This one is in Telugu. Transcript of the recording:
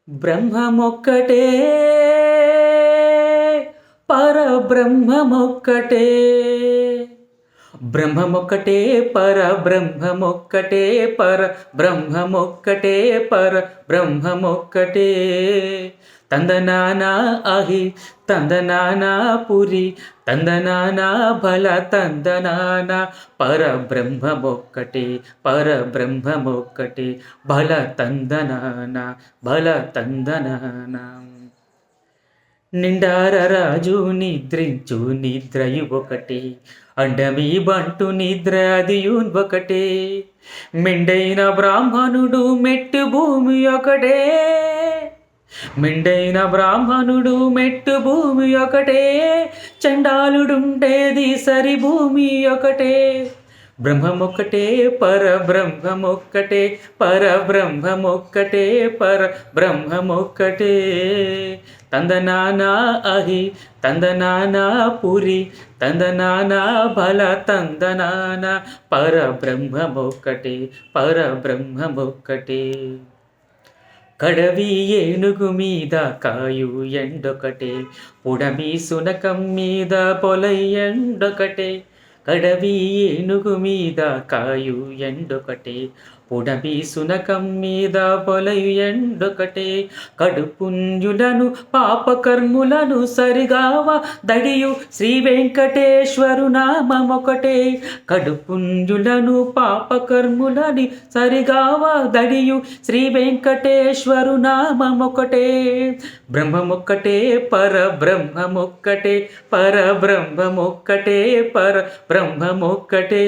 బ్రహ్మమొక్కటే పరబ్రహ్మమొక్కటే బ్రహ్మమొక్కటే పరబ్రహ్మమొక్కటే పరబ్రహ్మమొక్కటే పరబ్రహ్మమొక్కటే తందనానా అహి తందనానా పురి తందనానా బల తందనానా పరబ్రహ్మమొక్కటే పరబ్రహ్మమొక్కటే బల తందనానా బల తందనానా నిండార రాజు నిద్రించు నిద్రయు ఒకటే అండమీ బంటు నిద్ర అదియు ఒకటే మెండైన బ్రాహ్మణుడు మెట్టు భూమి ఒకటే మెండైన బ్రాహ్మణుడు మెట్టు భూమి ఒకటే చండాలుడుంటేది సరి భూమి ఒకటే బ్రహ్మమొక్కటే పరబ్రహ్మమొక్కటే పరబ్రహ్మమొక్కటే పరబ్రహ్మమొక్కటే తందనానా అహి తందనానా పురి తందనానా బల తందనానా పరబ్రహ్మమొక్కటే పరబ్రహ్మమొక్కటే కడవి ఏనుగు మీద కాయు ఎండొకటే పుడమి సునకం మీద పొలై ఎండొకటే కడవి ఏనుగు మీద కాయు ఎండొకటే పుడమి సునకం మీద పొలయు ఎండొకటే కడుపుంజులను పాపకర్ములను సరిగావ దడియు శ్రీ వెంకటేశ్వరు నామమొకటే కడుపుంజులను పాపకర్ములని సరిగావ దడియు శ్రీ వెంకటేశ్వరు నామమొకటే బ్రహ్మమొక్కటే పరబ్రహ్మమొక్కటే పరబ్రహ్మమొక్కటే పరబ్రహ్మమొక్కటే